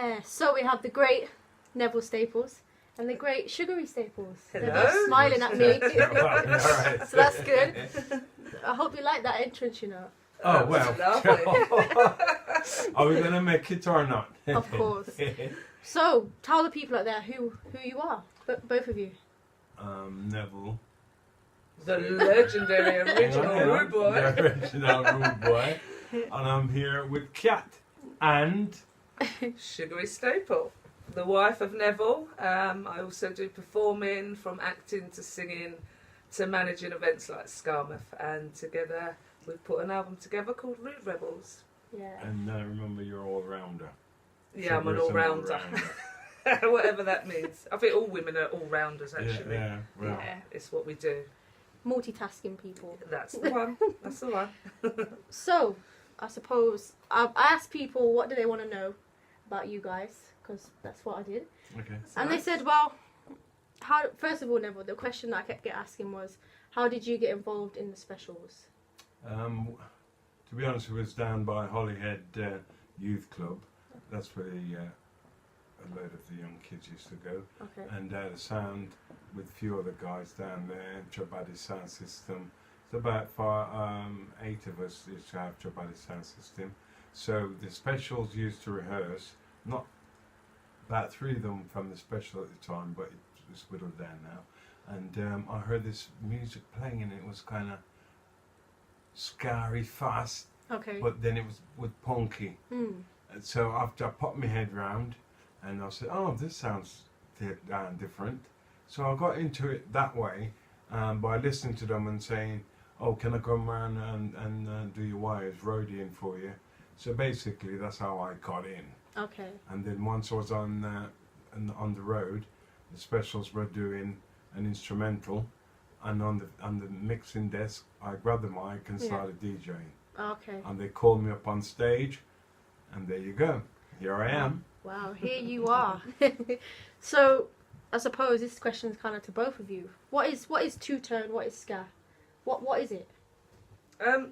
Yeah, so we have the great Neville Staples and the great Sugary Staples. Hello. They're both smiling at me. Alright. So that's good. I hope you like that entrance, you know. Oh, well. Lovely. Are we going to make it or not? Of course. So, tell the people out there who you are, both of you. Neville. The legendary original rude boy. The original rude boy. And I'm here with Kat and... Sugary Staple, the wife of Neville. I also do performing, from acting to singing to managing events like Scarmouth, and together we've put an album together called Rude Rebels. Yeah. And remember, you're all-rounder. Yeah, I'm an all-rounder. Whatever that means. I think all women are all-rounders, actually. Yeah, well. Yeah, it's what we do. Multitasking people. That's the one. That's the one. So, I suppose I asked people what do they want to know about you guys, because that's what I did. Okay. And they said, well, first of all, Neville, the question that I kept asking was, how did you get involved in the specials? To be honest, it was down by Holyhead Youth Club. That's where a load of the young kids used to go. Okay. And the sound with a few other guys down there, Chobadi Sound System. It's about 8 of us used to have Chobadi Sound System. So the specials used to rehearse, not about 3 of them from the special at the time, but it's whittled down now. And I heard this music playing and it was kind of scary, fast, Okay. but then it was with punky. And so after I popped my head round and I said, oh, this sounds different. So I got into it that way by listening to them and saying, oh, can I come around and do your wires, roadieing for you? So basically that's how I got in. Okay. And then once I was on the road, the specials were doing an instrumental, and on the mixing desk I grabbed the mic and started DJing. Okay. And they called me up on stage, and there you go. Here I am. Wow, here you are. So, I suppose this question is kind of to both of you. What is two-tone? What is ska? What is it?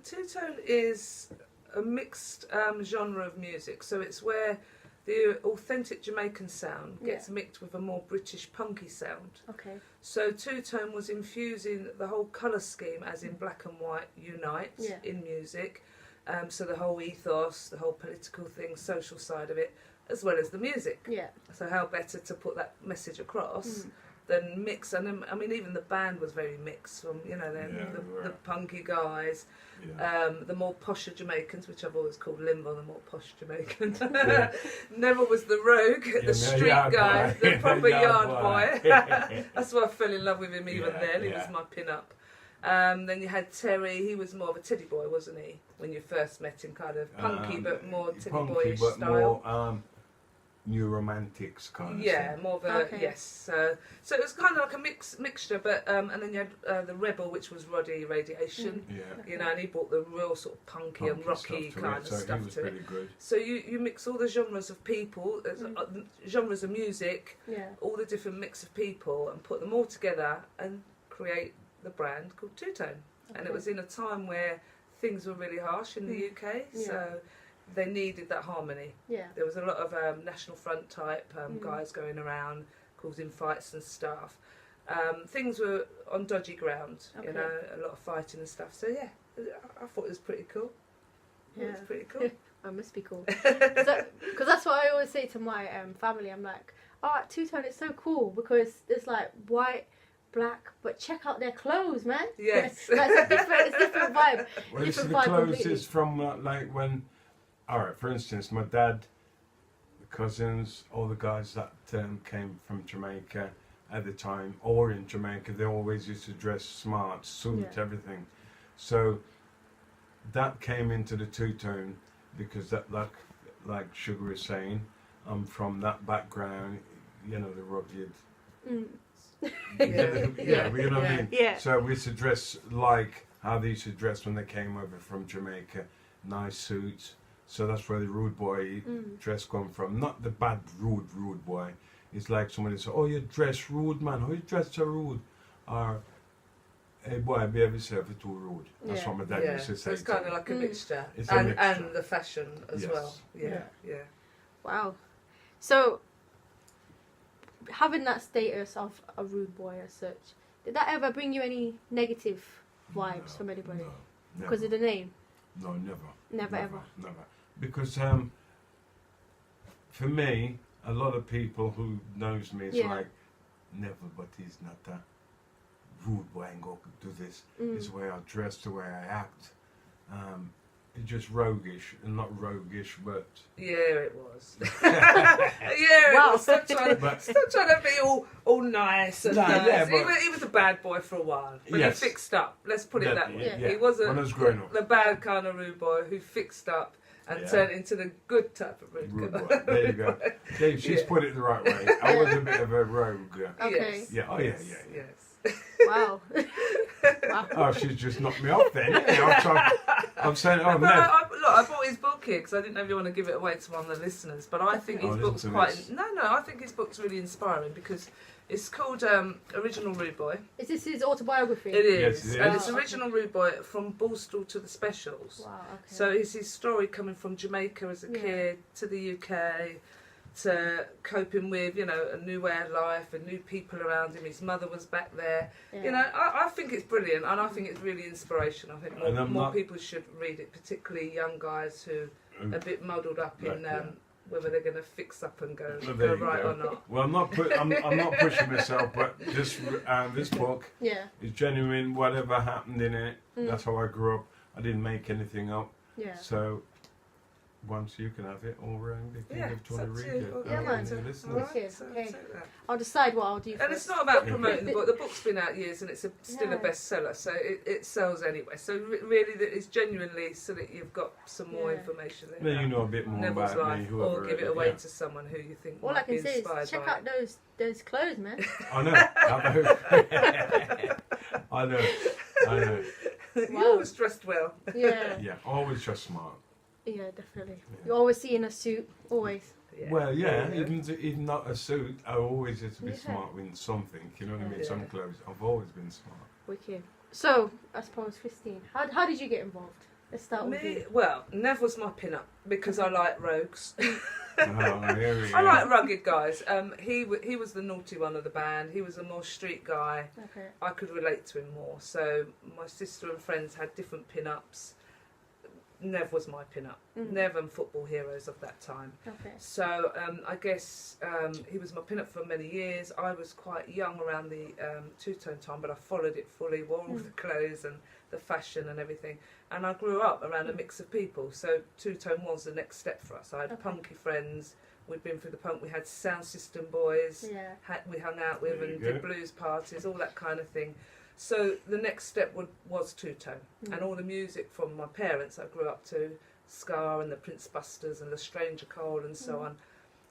Two-tone is a mixed genre of music. So it's where the authentic Jamaican sound gets mixed with a more British punky sound. Okay. So two-tone was infusing the whole colour scheme, as in black and white unites in music. So the whole ethos, the whole political thing, social side of it, as well as the music. Yeah. So how better to put that message across than mix? And I mean, even the band was very mixed, from the punky guys, the more posher Jamaicans, which I've always called Limbo, the more posh Jamaican. Neville was the rogue, the street guy, the proper yard boy. That's why I fell in love with him even then. He was my pin-up. Then you had Terry. He was more of a teddy boy, wasn't he? When you first met him, kind of punky, but more teddy boyish style. More, new romantics kind of yeah, thing. more of a yes. So it was kind of like a mixture, but and then you had the Rebel, which was Roddy Radiation. You know, and he brought the real sort of punky and rocky kind of stuff to it. Good. So you mix all the genres of people, genres of music, all the different mix of people, and put them all together and create the brand called Two Tone. And it was in a time where things were really harsh in the UK, so they needed that harmony. There was a lot of National Front type guys going around causing fights and stuff. Things were on dodgy ground, you know, a lot of fighting and stuff. So yeah, I thought it was pretty cool. It was pretty cool. That must be cool. Because that's what I always say to my family. I'm like, oh, two-tone, it's so cool because it's like white, black, but check out their clothes, man. Yes. That's a different vibe. Well, different the clothes completely. Is from like when, alright, for instance, my dad, the cousins, all the guys that came from Jamaica at the time, or in Jamaica, they always used to dress smart, suit, everything. So that came into the two-tone because that, like Sugar is saying, I'm from that background, you know, the rugged. You know what I mean? Yeah. So we used to dress like how they used to dress when they came over from Jamaica, nice suits. So that's where the rude boy dress come from. Not the bad rude boy. It's like somebody say, "Oh, you dress rude, man. Oh, you dress so rude." Or, "Hey boy, behave yourself, you're too rude." That's what my dad used to say. So it's kind of like a mixture. It's a mixture. And the fashion as well. Yeah. Wow. So, having that status of a rude boy as such, did that ever bring you any negative vibes from anybody? No, Because of the name? No, never. Never ever? Never. Because for me, a lot of people who knows me, it's like, Neville, but he's not that rude boy and go do this. It's the way I dress, the way I act. It's just roguish, and not roguish, but... Yeah, it was. It was. Stop trying to be all nice and nice. Yeah, he was a bad boy for a while, but he fixed up. Let's put it that way. Yeah. He wasn't when I was growing up. the bad kind of rude boy who fixed up and turned into the good type of rude boy. There you go. Dave, she's put it the right way. I was a bit of a rogue. Okay. Yes. Yeah. Oh, yeah. Yes. Wow. Wow. Oh, she's just knocked me off then. Yeah, I'm saying, oh, no. I bought his book here because I didn't know if you want to give it away to one of the listeners, but I think his book's I think his book's really inspiring because it's called Original Rude Boy. Is this his autobiography? It is. Yes, it is. And it's Original Rude Boy from Borstal to the Specials. Wow, okay. So it's his story coming from Jamaica as a kid to the UK, to coping with, a new way of life and new people around him. His mother was back there. Yeah. I think it's brilliant, and I think it's really inspirational. I think more people should read it, particularly young guys who are a bit muddled up in whether they're going to fix up and go right or not. Well, I'm not pushing myself, but this book is genuine. Whatever happened in it, that's how I grew up. I didn't make anything up. Yeah. So once you can have it all around, you can give to want to read it. Yeah, man. Okay. I'll decide what I'll do. And it's not about promoting the book. The book's been out years and it's still a bestseller, so it sells anyway. So really, it's genuinely so that you've got some more information there. Then you know a bit more Neville's about life, me, or give it away to someone who you think all might I can be say inspired is check by out those clothes, man. I know. I know. You always dressed well. Yeah. Yeah, always just smart. Yeah, definitely. Yeah. You always see in a suit, always. Yeah. Well, even not a suit, I always have to be smart in something. You know what I mean? Some clothes. I've always been smart. Wicked. So, I suppose, Christine, how did you get involved? Let's start with you. Well, Nev was my pin-up because I like rogues. I like rugged guys. He was the naughty one of the band. He was a more street guy. Okay. I could relate to him more. So my sister and friends had different pin-ups. Nev was my pin-up. Nev and football heroes of that time. Okay. So I guess he was my pin-up for many years. I was quite young around the two-tone time, but I followed it fully, wore all the clothes and the fashion and everything. And I grew up around a mix of people. So two-tone was the next step for us. I had punky friends. We'd been through the punk. We had sound system boys. Yeah. We hung out with and did blues parties, all that kind of thing. So the next step was two-tone, and all the music from my parents I grew up to, Ska and the Prince Busters and the Stranger Cole and so on,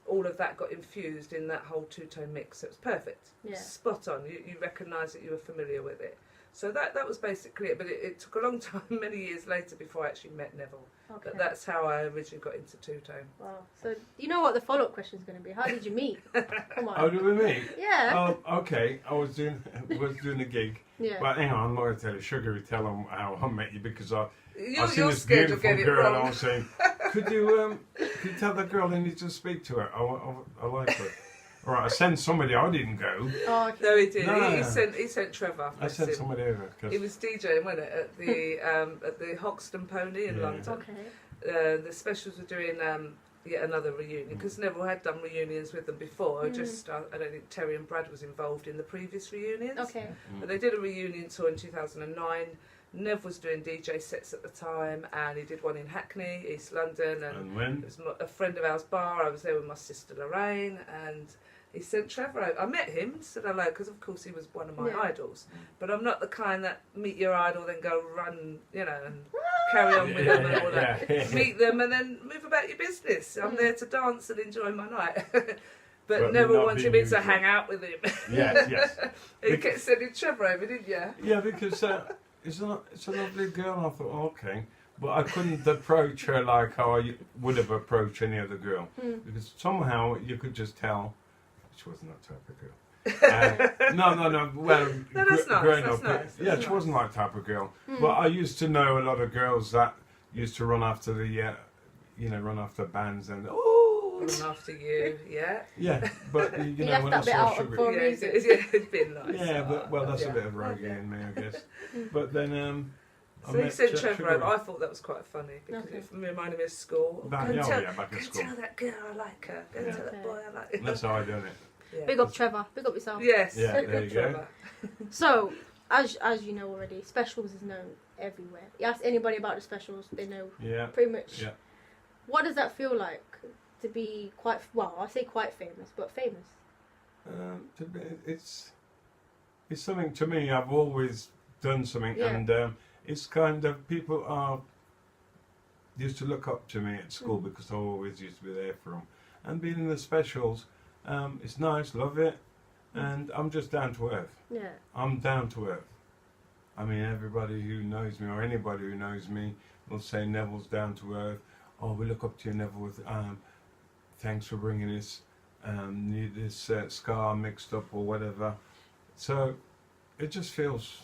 all of that got infused in that whole two-tone mix. So it was perfect, spot on. You recognise that you were familiar with it. So that was basically it, but it took a long time, many years later, before I actually met Neville. Okay. But that's how I originally got into two-tone. Wow. So you know what the follow-up question is going to be? How did you meet? Come on. Oh, did we meet? Yeah. Oh, okay. I was doing a gig. Yeah. But hang on, I'm not going to tell you. Sugary, tell them how I met you because I seen you're this scared beautiful of getting girl it and wrong. I was saying, could you tell that girl I need to speak to her? I like her. All right, I sent somebody. I didn't go. Oh, okay. No, he did. No. He sent Trevor. I sent somebody over. He was DJing, wasn't it, at the Hoxton Pony in London. Okay. The Specials were doing yet another reunion because Neville had done reunions with them before. Just I don't think Terry and Brad was involved in the previous reunions. Okay. But they did a reunion tour in 2009. Nev was doing DJ sets at the time, and he did one in Hackney, East London, and when? it was a friend of ours bar. I was there with my sister Lorraine, and he sent Trevor over. I met him, said hello, because of course he was one of my idols. But I'm not the kind that meet your idol, then go run, and carry on with them and all that. Meet them and then move about your business. I'm there to dance and enjoy my night. But Neville wanted me to hang out with him. Yes. He kept sending Trevor over, didn't you? Yeah, because it's a lovely girl. I thought, okay. But I couldn't approach her like how I would have approached any other girl. Because somehow you could just tell she wasn't that type of girl. No. Well, that's nice. growing That's up, nice. yeah, she wasn't that type of girl. But I used to know a lot of girls that used to run after the, run after bands and following after you, yeah. Yeah, but you know, left when that I bit saw out Sugary, for Yeah, music. it's been nice. yeah, but well, that's yeah. a bit of reggae in me, I guess. But then So you said Trevor, Sugary. I thought that was quite funny because it reminded me of school. Back, Go and tell, back go in and school. tell that girl I like her. Go and tell that boy I like her. That's how I done it. Yeah. Big up Trevor. Big up yourself. Yes. Yeah, there you go. Trevor. So, as you know already, specials is known everywhere. You ask anybody about the specials, they know pretty much. Yeah. What does that feel like to be quite, well, I say quite famous, but famous? It's something to me. I've always done something, Yeah. and it's kind of people used to look up to me at school because I always used to be there for them. And being in the specials, it's nice, love it, and I'm just down to earth. Yeah. I'm down to earth. I mean, everybody who knows me or anybody who knows me will say Neville's down to earth. Oh, we look up to you, Neville. With thanks for bringing this scar mixed up or whatever. So it just feels.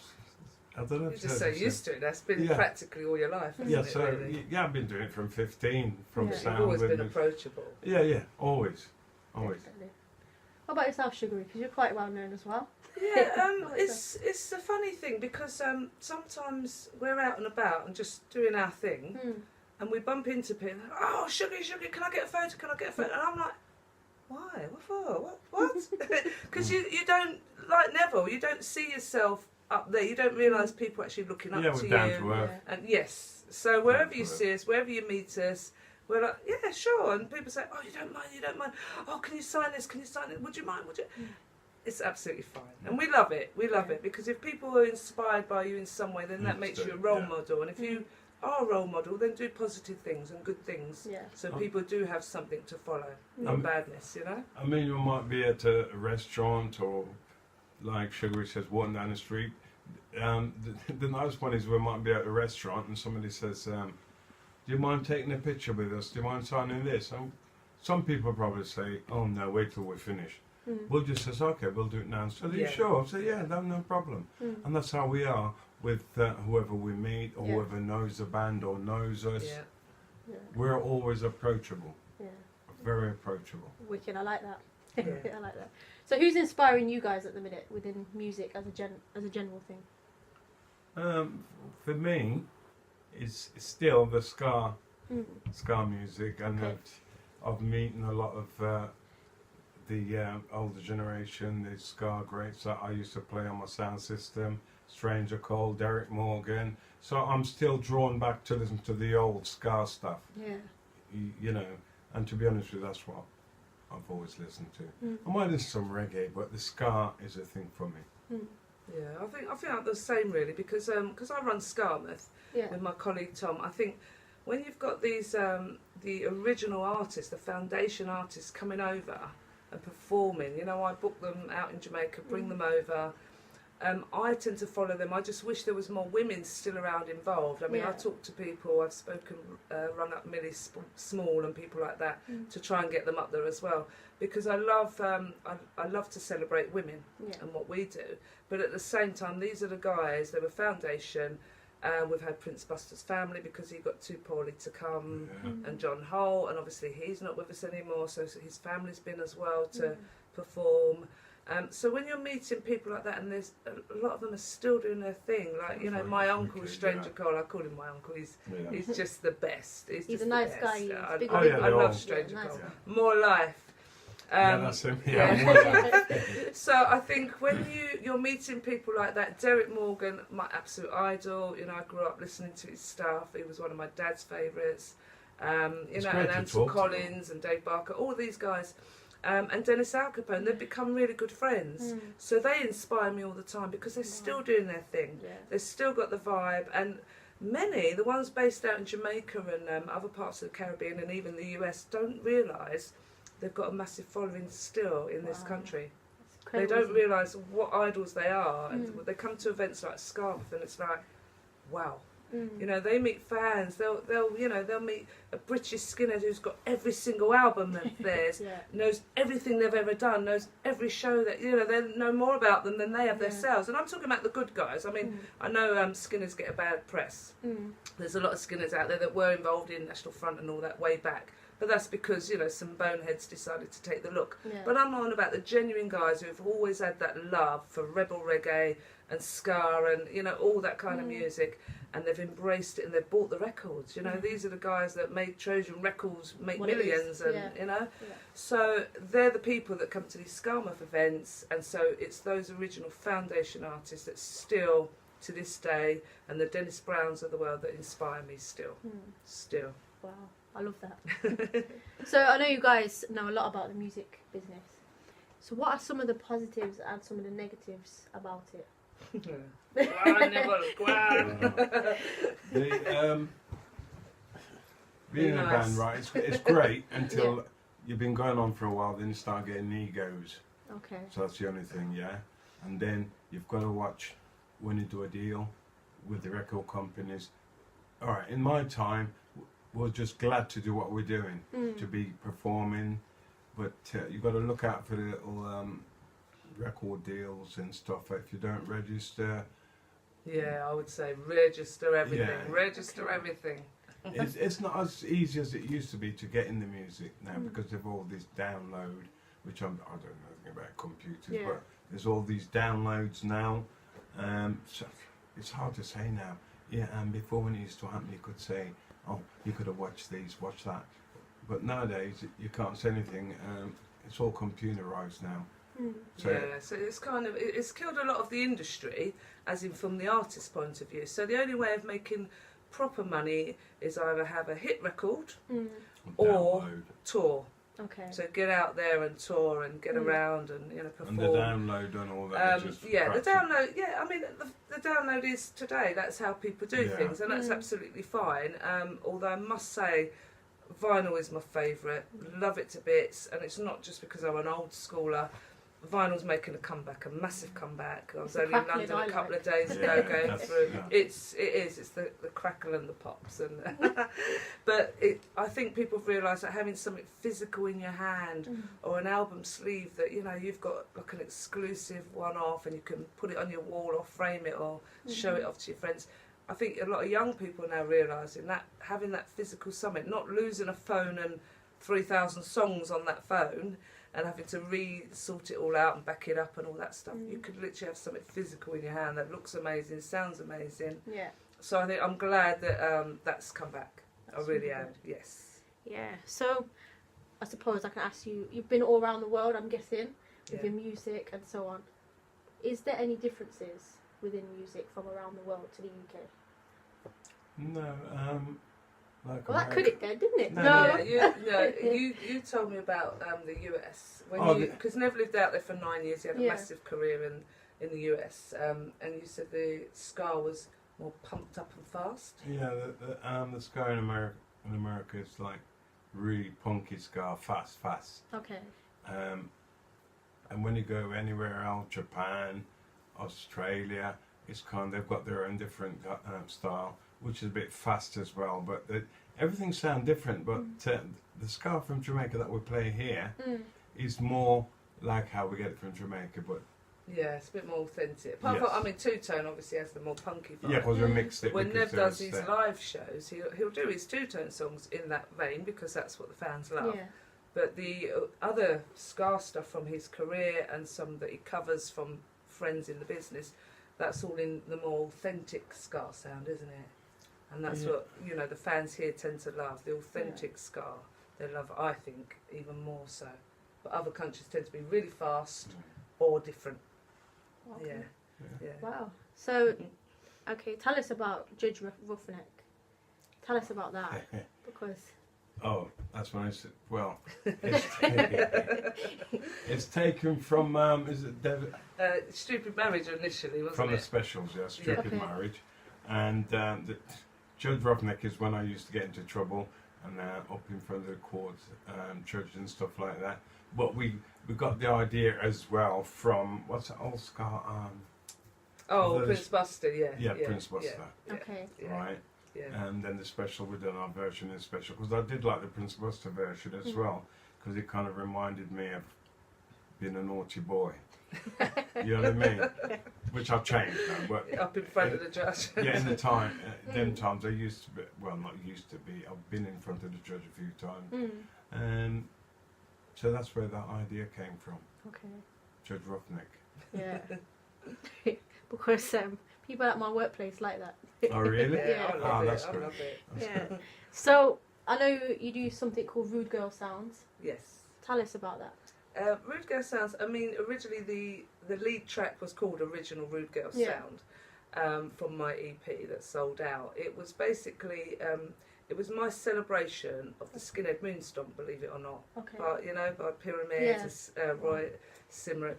I don't know. You're just so used to it. That's been practically all your life, hasn't Yeah, it? so Really? I've been doing it from 15, from sound. You've always been approachable. Yeah, always. Definitely. What about yourself, Sugary? Because you're quite well known as well. Yeah, it's a funny thing because sometimes we're out and about and just doing our thing, and we bump into people. Oh, Sugary, can I get a photo? Can I get a photo? And I'm like, why? What for? What? Because you don't, like Neville, you don't see yourself up there. You don't realise people actually looking up to you. Yeah, we're down to earth. And yes, so wherever you see us, wherever you meet us, we're like, yeah, sure. And people say, oh, you don't mind. Oh, can you sign this? Can you sign it? Would you mind? It's absolutely fine. And we love it. We love it because if people are inspired by you in some way, then that makes you a role model. And if you are a role model, then do positive things and good things. Yeah. So people do have something to follow, not badness, you know? I mean, you might be at a restaurant or, like Sugary says, walking down the street. The nice one is we might be at a restaurant and somebody says, do you mind taking a picture with us? Do you mind signing this? Some people probably say, oh no, wait till we're finished. We'll just say, okay, we'll do it now. So are you sure? I say, yeah, no problem. And that's how we are with whoever we meet or whoever knows the band or knows us. Yeah. We're always approachable. Yeah. Very approachable. Wicked, I like that. I like that. So who's inspiring you guys at the minute within music as a general thing? For me, it's still the ska music, and I've meeting a lot of the older generation, the ska greats that I used to play on my sound system, Stranger Cole, Derek Morgan. So I'm still drawn back to listen to the old ska stuff. Yeah. You know, and to be honest with you, that's what I've always listened to. I might listen to some reggae, but the ska is a thing for me. Yeah, I think I'm the same really because I run Scarmouth with my colleague Tom. I think when you've got these the original artists, the foundation artists coming over and performing, you know, I book them out in Jamaica, bring them over. I tend to follow them. I just wish there was more women still around involved. I mean, I talk to people, I've spoken, rung up Millie Small and people like that to try and get them up there as well. Because I love I love to celebrate women and what we do. But at the same time, these are the guys, they were foundation. We've had Prince Buster's family because he got too poorly to come, and John Holt, and obviously he's not with us anymore, so his family's been as well to perform. So when you're meeting people like that, and there's a lot of them are still doing their thing, like, you know, my uncle, Stranger Cole, I call him my uncle, he's just the best. He's a nice guy. I love Stranger Cole. More life. That's him. So I think when you're meeting people like that, Derek Morgan, my absolute idol, you know, I grew up listening to his stuff. He was one of my dad's favourites. You know, and Ansel Collins and Dave Barker, all these guys. And Dennis Al Capone, they've become really good friends. So they inspire me all the time because they're still doing their thing. They've still got the vibe. And many, the ones based out in Jamaica and other parts of the Caribbean and even the US, don't realise they've got a massive following still in this country. They don't realise what idols they are. And they come to events like Scarmouth and it's like, wow. You know, they meet fans. They'll meet a British skinhead who's got every single album of theirs, knows everything they've ever done, knows every show that, you know, they know more about them than they have themselves. And I'm talking about the good guys. I mean, I know skinners get a bad press. There's a lot of skinners out there that were involved in National Front and all that way back. But that's because, you know, some boneheads decided to take the look. Yeah. But I'm on about the genuine guys who have always had that love for rebel reggae and ska and, you know, all that kind of music, and they've embraced it and they've bought the records. You know, these are the guys that made Trojan Records make millions, and you know. Yeah. So they're the people that come to these Ska-Muff events, and so it's those original foundation artists that still, to this day, and the Dennis Browns of the world that inspire me still. Still. Wow. I love that. So I know you guys know a lot about the music business. So what are some of the positives and some of the negatives about it? Go on, Neville, go on. Being in a band, right, it's great until you've been going on for a while, then you start getting egos. Okay. So that's the only thing, yeah. And then you've got to watch when you do a deal with the record companies. All right, in my time, we're just glad to do what we're doing, to be performing, but you've got to look out for the little record deals and stuff. If you don't register, I would say register everything. Register everything. It's not as easy as it used to be to get in the music now because of all this download, which I don't know anything about computers, but there's all these downloads now. So it's hard to say now. Yeah, and before when it used to happen, you could say, oh, you could have watched these, watch that. But nowadays, you can't say anything. It's all computerised now. So it's kind of, it's killed a lot of the industry, as in from the artist's point of view. So the only way of making proper money is either have a hit record or tour. Okay. So get out there and tour and get around and, you know, perform. And the download and all that. The download. Yeah, I mean, the download is today. That's how people do things, and that's absolutely fine. Although I must say, vinyl is my favourite. Love it to bits, and it's not just because I'm an old schooler. Vinyl's making a comeback, a massive comeback. I was only in London a couple of days ago going through. It's the crackle and the pops, and but I think people have realised that having something physical in your hand or an album sleeve that, you know, you've got like an exclusive one-off and you can put it on your wall or frame it or show it off to your friends. I think a lot of young people are now realising that having that physical something, not losing a phone and 3,000 songs on that phone, and having to re-sort it all out and back it up and all that stuff. You could literally have something physical in your hand that looks amazing, sounds amazing. Yeah. So I think I'm glad that that's come back. I really am, yes. Yeah, so I suppose I can ask you, you've been all around the world, I'm guessing, with your music and so on. Is there any differences within music from around the world to the UK? No, like well, that could it then, didn't it? No. You told me about the US because Neville lived out there for 9 years. He had a massive career in the US, and you said the ska was more pumped up and fast. Yeah, the ska in America is like really punky ska, fast. Okay. And when you go anywhere else, Japan, Australia, it's they've got their own different style, which is a bit fast as well, but everything sounds different. But the ska from Jamaica that we play here is more like how we get it from Jamaica, but it's a bit more authentic. Apart from, I mean, two-tone obviously has the more punky vibe. Yeah, because we mixed it. When Nev does his live shows, he'll do his two-tone songs in that vein because that's what the fans love. Yeah. But the other ska stuff from his career and some that he covers from friends in the business, that's all in the more authentic ska sound, isn't it? And that's what, you know, the fans here tend to love, the authentic ska. They love, I think, even more so. But other countries tend to be really fast or different. Okay. Yeah. Wow. So, okay, tell us about Judge Roughneck. Tell us about that, because... Oh, that's when I said, well, it's taken from, is it David? Stupid Marriage initially, wasn't it? From the specials, yeah, Stupid Marriage. And Judge Roughneck is when I used to get into trouble and up in front of the court, church and stuff like that. But we got the idea as well from, what's that old ska? Prince Buster, Yeah, Prince Buster. Yeah. Okay. Right. Yeah. And then the special, we done our version of the special, because I did like the Prince Buster version as well, because it kind of reminded me of being a naughty boy. You know what I mean? Which I've changed now. But up in front of the judge. Yeah, in the time, them times I used to be, well, not used to be, I've been in front of the judge a few times. So that's where that idea came from. Okay. Judge Roughneck. Yeah. Because people at my workplace like that. Oh, really? Yeah, Yeah. I love it. That's I good. love it. Yeah. So I know you do something called Rude Girl Sounds. Yes. Tell us about that. Rude Girl Sounds, I mean, originally the lead track was called Original Rude Girl Sound, from my EP that sold out. It was basically, it was my celebration of the Skinhead Moonstomp, believe it or not. Okay. By Pyramids, Roy Simrit,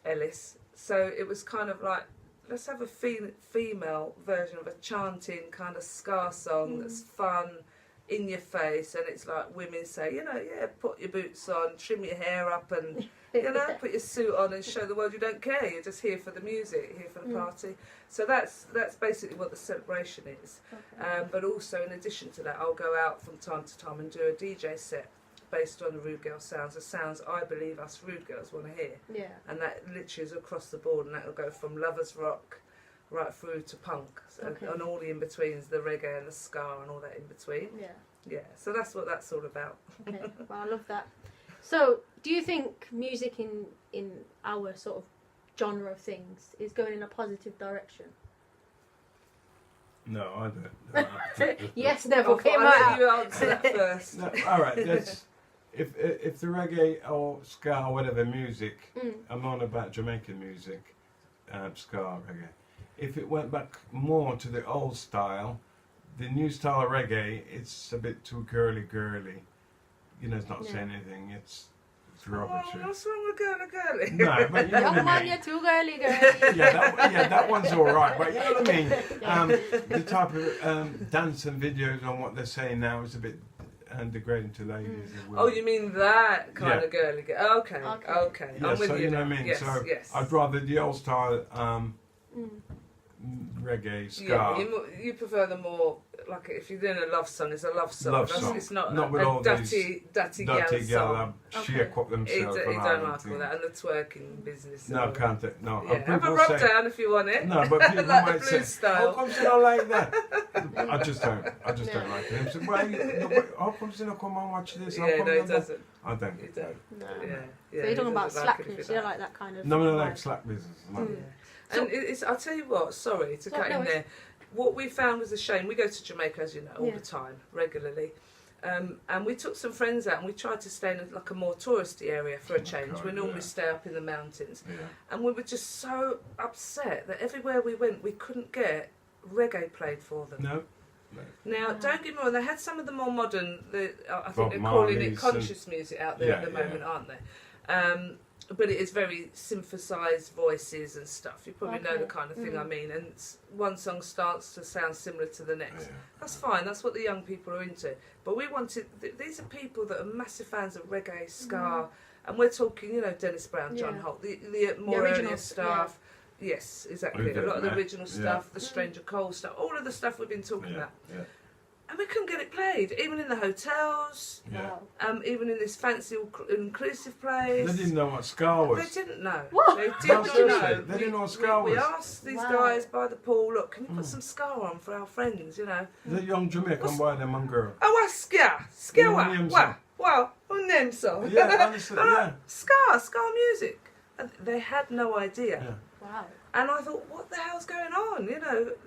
Ellis. So it was kind of like, let's have a female version of a chanting kind of ska song that's fun, in your face, and it's like women say, put your boots on, trim your hair up, and put your suit on and show the world you don't care. You're just here for the music, here for the party. So that's basically what the celebration is. Okay. But also, in addition to that, I'll go out from time to time and do a DJ set based on the Rude Girl Sounds, the sounds I believe us rude girls want to hear. Yeah. And that literally is across the board, and that will go from lovers rock right through to punk, and all the in-betweens, the reggae and the ska and all that in between. Yeah. Yeah, so that's what that's all about. Okay, well, I love that. So, do you think music in our sort of genre of things is going in a positive direction? No, I don't. Yes, Neville, came I'll out. let you answer that first. No, all right, that's, if the reggae or ska or whatever music, I'm on about Jamaican music, ska, reggae. If it went back more to the old style, the new style of reggae, it's a bit too girly. It's not saying anything. It's rubbish. Oh, what's wrong with girly? No, but you know Young what I man, mean. you're too girly, girl. That one's all right. But you know what I mean. The type of dance and videos on what they're saying now is a bit degrading to ladies. Oh, you mean that kind of girly? Okay. Yeah, I'm with so you know what I now. mean. Yes, so yes. I'd rather the old style. Reggae, ska. Yeah, you prefer the more, like, if you're doing a love song, it's a love song. It's not with all a dirty gal song. Cheer up themselves. He don't like all that, and the twerking business. No, can't it? No. Yeah. Have a rub down if you want it. No, but people like might the say, blues style. how come you not like that? I just don't like it. So, how come you not come and watch this? Yeah, no, he doesn't. I don't. He don't. No. Yeah, So you're talking about like slackness, you don't like that kind of... No, like slack business. No. And I'll tell you what, sorry to cut in there, what we found was a shame. We go to Jamaica, as you know, all the time, regularly. And we took some friends out and we tried to stay in like a more touristy area for a change. We normally stay up in the mountains. Yeah. And we were just so upset that everywhere we went, we couldn't get reggae played for them. No. Now, don't get me wrong, they had some of the more modern, I think they're calling it conscious music out there at the moment, aren't they? But it is very synthesised voices and stuff. You probably know the kind of thing I mean. And one song starts to sound similar to the next. Yeah. That's fine. That's what the young people are into. But we wanted... These are people that are massive fans of reggae, ska. And we're talking, Dennis Brown, John Holt, the more earlier stuff. Yeah. Yes, exactly. A lot of the original stuff, the Stranger Cole stuff, all of the stuff we've been talking about. Yeah. And we couldn't get it played, even in the hotels, even in this fancy inclusive place. They didn't know what ska was. They didn't know. What? They didn't know. They didn't know what ska was. We asked these guys by the pool, look, can you put some ska on for our friends, The young Jamaican boy, them and girl. Oh, what ska? Ska what? Wow, name song. Yeah, honestly, ska music. And they had no idea. Yeah. Wow. And I thought, what the hell's going on?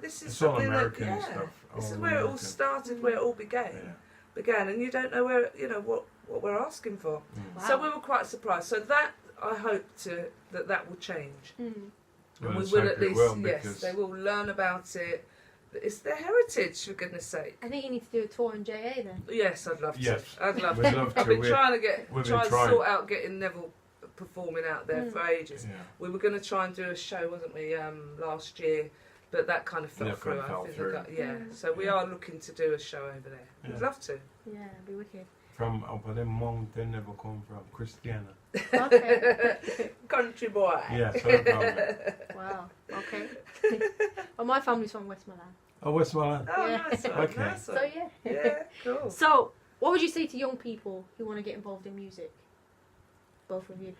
This is it's something all American that, stuff. This is where it all started, where it all began, and you don't know where, what we're asking for. Wow. So we were quite surprised. So that, I hope that will change. And we will at least, they will learn about it. It's their heritage, for goodness sake. I think you need to do a tour in JA then. Yes, I'd love to. Yes. I'd love to. I've been trying to sort out getting Neville performing out there for ages. Yeah. We were going to try and do a show, wasn't we, last year, but that kind of fell through. So we are looking to do a show over there. We'd love to. Yeah, it'd be wicked. From up on the mountain, never come from Christiana. Okay. Country boy. Yes, wow. Okay. Well, my family's from Westmoreland. Oh, Westmoreland. Oh, nice one. Okay. Nice one. So yeah, cool. So, what would you say to young people who want to get involved in music? both of you?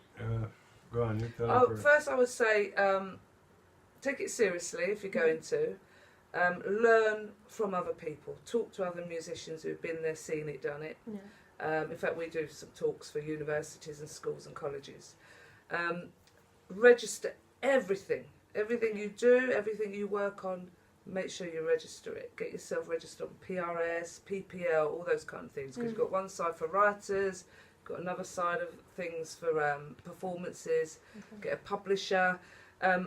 Go on, you tell me. First I would say, take it seriously if you're going to. Learn from other people. Talk to other musicians who've been there, seen it, done it. Yeah. In fact, we do some talks for universities and schools and colleges. Register everything. Everything you do, everything you work on, make sure you register it. Get yourself registered on PRS, PPL, all those kind of things. Because you've got one side for writers, got another side of things for performances. Get a publisher.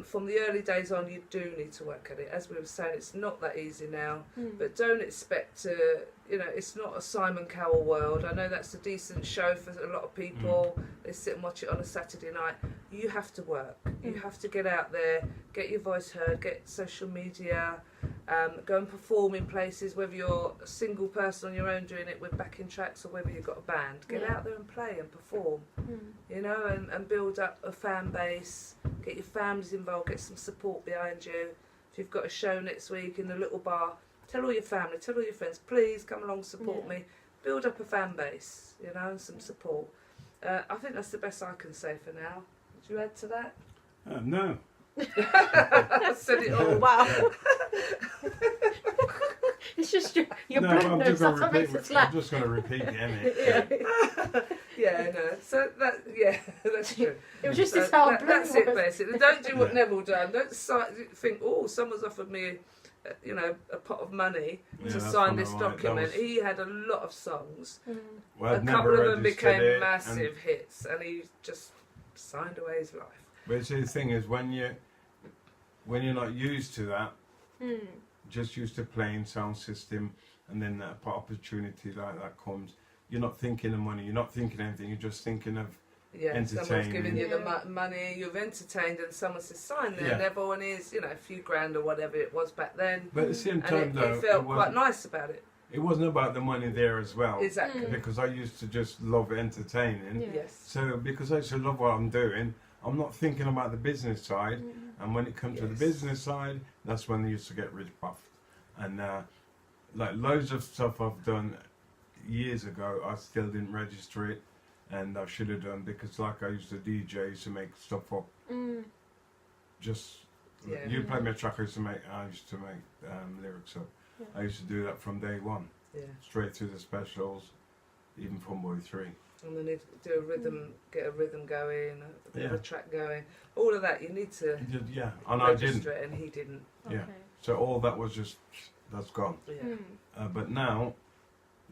From the early days on, you do need to work at it. As we were saying, it's not that easy now. But don't expect to, it's not a Simon Cowell world. I know that's a decent show for a lot of people. They sit and watch it on a Saturday night. You have to work. You have to get out there, get your voice heard, get social media, go and perform in places, whether you're a single person on your own doing it with backing tracks or whether you've got a band. Get out there and play and perform, and build up a fan base. Get your families involved, get some support behind you. If you've got a show next week in a little bar, tell all your family, tell all your friends, please come along, support me. Build up a fan base, and some support. I think that's the best I can say for now. Would you add to that? No. I said it all. Wow. It's just your No, blood knows that's what makes it I'm slap. just going to repeat it, innit? Yeah, no. So that's true. It was just this how that's it basically. Don't do what Neville done. Don't think, someone's offered me, a pot of money to sign this document. He had a lot of songs. Well, a couple of them became massive hits, and he just signed away his life. But see, the thing is, when you're not used to that, just used to playing sound system, and then that opportunity like that comes, you're not thinking of money, you're not thinking of anything, you're just thinking of entertaining. Someone's giving you the money, you've entertained, and someone says, sign there, Neville, and here's, a few grand or whatever it was back then. But at the same time, though, he felt quite nice about it. It wasn't about the money there as well. Exactly. Because I used to just love entertaining. Yes. So because I used to love what I'm doing, I'm not thinking about the business side. And when it comes to the business side, that's when they used to get rid of. And like loads of stuff I've done years ago, I still didn't register it, and I should have done, because like I used to DJ, I used to make stuff up. Just you play me a track, I used to make lyrics up. I used to do that from day one, straight through the specials, even from Boy 3. And then do a rhythm, get a rhythm going, a bit of a track going. All of that you need to and register I it, and he didn't. Okay. So all that was that's gone. Yeah. But now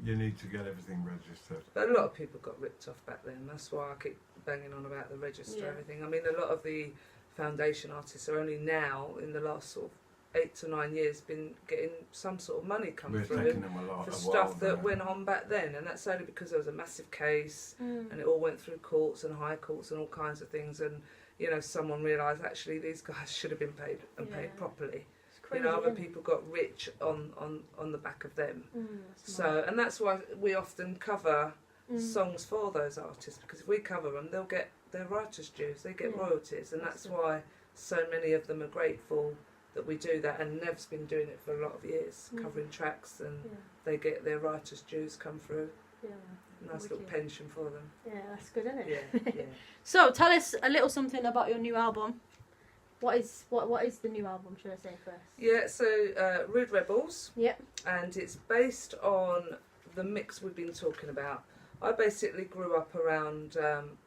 you need to get everything registered. But a lot of people got ripped off back then. That's why I keep banging on about the register everything. I mean, a lot of the foundation artists are only now, in the last sort of 8 to 9 years, been getting some sort of money come through for stuff that went on back then, and that's only because there was a massive case and it all went through courts and high courts and all kinds of things, and someone realised actually these guys should have been paid and paid properly. Crazy, other people got rich on the back of them. And that's why we often cover songs for those artists, because if we cover them, they'll get their writers' dues, they get royalties, and that's why so many of them are grateful that we do that. And Nev's been doing it for a lot of years, covering tracks, and they get their writers' dues come through. Nice little pension for them. Yeah, that's good, isn't it? Yeah. So tell us a little something about your new album. What is the new album, should I say first? Yeah, so Rude Rebels. Yep. And it's based on the mix we've been talking about. I basically grew up around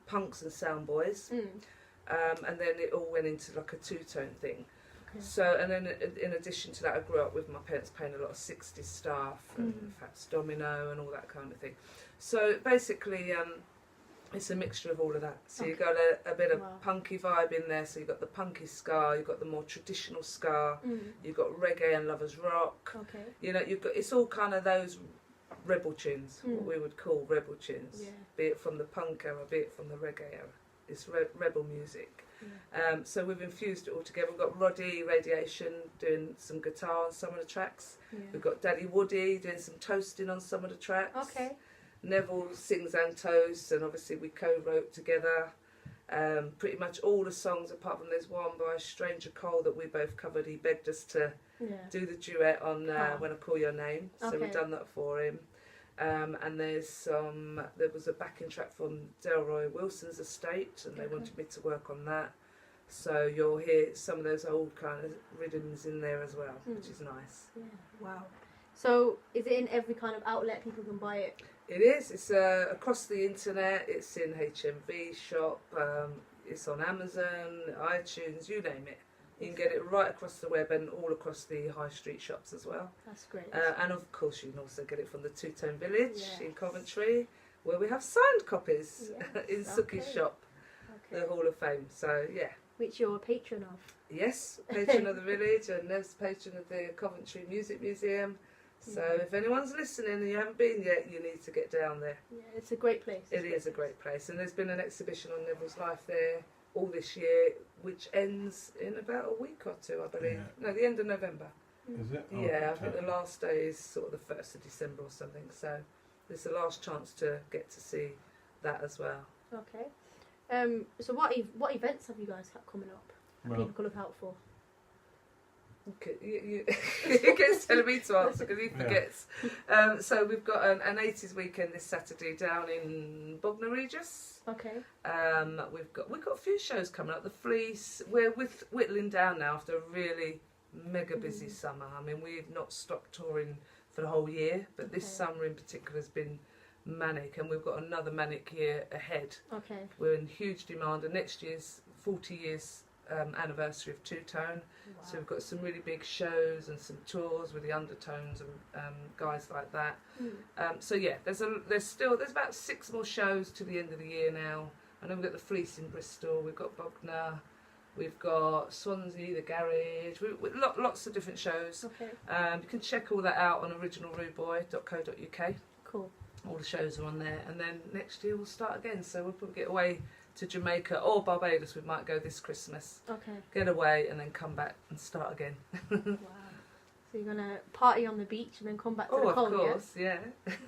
punks and sound boys, and then it all went into like a two-tone thing. Okay. So, and then in addition to that, I grew up with my parents playing a lot of 60s stuff and Fats Domino and all that kind of thing. So basically, it's a mixture of all of that. So you've got a bit of punky vibe in there. So you've got the punky ska, you've got the more traditional ska, you've got reggae and lovers rock. Okay. You've got, it's all kind of those rebel tunes, what we would call rebel tunes, be it from the punk era, be it from the reggae era. It's rebel music. So we've infused it all together. We've got Roddy Radiation doing some guitar on some of the tracks. We've got Daddy Woody doing some toasting on some of the tracks. Okay. Neville sings and toasts, and obviously we co-wrote together. Pretty much all the songs, apart from there's one by Stranger Cole that we both covered. He begged us to do the duet on When I Call Your Name, so we've done that for him. And there was a backing track from Delroy Wilson's estate, and they wanted me to work on that. So you'll hear some of those old kind of rhythms in there as well, which is nice. Yeah. Wow. So is it in every kind of outlet people can buy it? It is. It's across the internet. It's in HMV shop. It's on Amazon, iTunes, you name it. You can get it right across the web and all across the high street shops as well. That's great. And of course you can also get it from the Two Tone Village in Coventry, where we have signed copies in Suki's shop, the Hall of Fame. So yeah. Which you're a patron of. Yes, patron of the village, and Nev's patron of the Coventry Music Museum. So if anyone's listening and you haven't been yet, you need to get down there. Yeah, it's a great place. It is a great place, and there's been an exhibition on Neville's life there all this year, which ends in about a week or two, I believe. No, the end of November. Is it? Yeah, I think the last day is sort of the 1st of December or something. So there's the last chance to get to see that as well. Okay. So what events have you guys got coming up? People can look out for. Okay, you gets telling me to answer because he forgets. So we've got an 80s weekend this Saturday down in Bognor Regis. Okay. We've got a few shows coming up. The Fleece. We're whittling down now after a really mega busy summer. I mean, we've not stopped touring for the whole year, but this summer in particular has been manic, and we've got another manic year ahead. Okay. We're in huge demand, and next year's 40 years anniversary of Two Tone. Wow. So we've got some really big shows and some tours with the Undertones and guys like that. So yeah, there's about 6 more shows to the end of the year now. And then we've got the Fleece in Bristol, we've got Bognor, we've got Swansea, the Garage, lots of different shows. Okay. You can check all that out on originalruboy.co.uk. Cool. All the shows are on there, and then next year we'll start again. So we'll probably get away to Jamaica or Barbados. We might go this Christmas. Okay. Get away and then come back and start again. Wow. So you're gonna party on the beach and then come back to the cold, of course, yeah.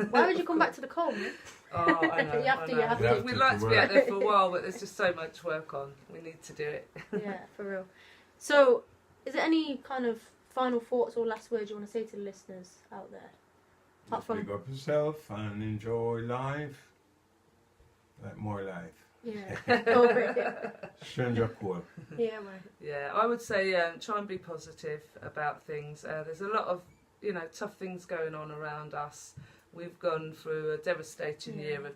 Why would you come back to the cold, man? Oh, I know. You have to. We'd like to be out there for a while, but there's just so much work on. We need to do it. Yeah, for real. So, is there any kind of final thoughts or last words you want to say to the listeners out there? Apart from big up yourself and enjoy life. Like more life. Yeah. Over it. Stranger cool. Yeah, man. Yeah, I would say try and be positive about things. There's a lot of tough things going on around us. We've gone through a devastating year of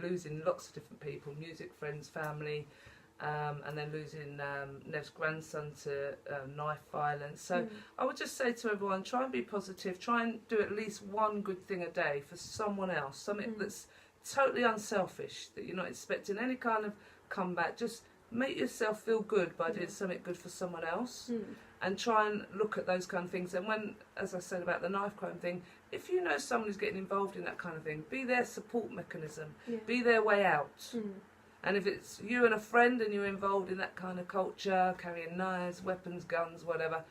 losing lots of different people, music friends, family, and then losing Nev's grandson to knife violence. So I would just say to everyone, try and be positive. Try and do at least one good thing a day for someone else, something that's totally unselfish, that you're not expecting any kind of comeback. Just make yourself feel good by doing something good for someone else, and try and look at those kind of things. And when, as I said about the knife crime thing, if you know someone who's getting involved in that kind of thing, be their support mechanism, be their way out. And if it's you and a friend and you're involved in that kind of culture, carrying knives, weapons, guns, whatever,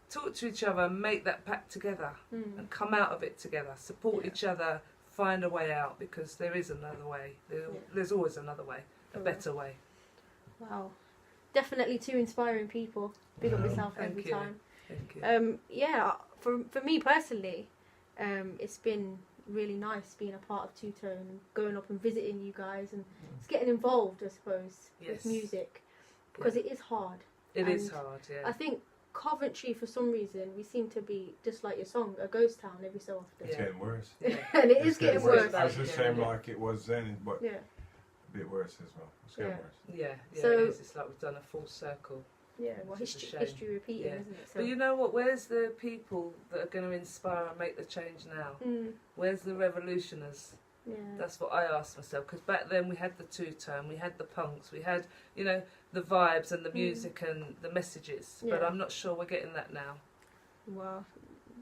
talk to each other and make that pact together and come out of it together. Support each other, find a way out, because there is another way. There's always another way, a better way. Wow. Definitely 2 inspiring people. Big up yourself every time. Thank you. Yeah, for me personally, it's been really nice being a part of Two Tone and going up and visiting you guys and just getting involved, I suppose, with music, because it is hard. It is hard, yeah. I think Coventry, for some reason, we seem to be, just like your song, a ghost town every so often. It's getting worse. And it is getting worse. It's the same like it was then, but a bit worse as well. It's getting worse. Yeah, so, it is. It's like we've done a full circle. Yeah, well, history repeating, isn't it? So. But you know what? Where's the people that are going to inspire and make the change now? Where's the revolutioners? Yeah. That's what I asked myself, because back then we had the two-tone, we had the punks, we had, the vibes and the music and the messages, but I'm not sure we're getting that now. Well,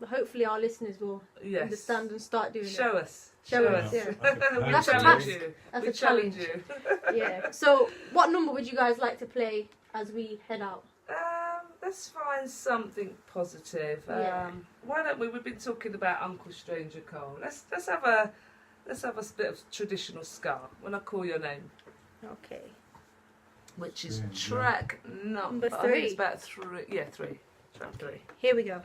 hopefully our listeners will understand and start doing it. Show us. Yeah. That's a challenge you. That's a challenge. Yeah. So, what number would you guys like to play as we head out? Let's find something positive. Why don't we? We've been talking about Uncle Stranger Cole. Let's have a bit of traditional ska. When I call your name. Okay. Which is track number 3. I think it's about 3. Yeah, 3. Track 3. Here we go.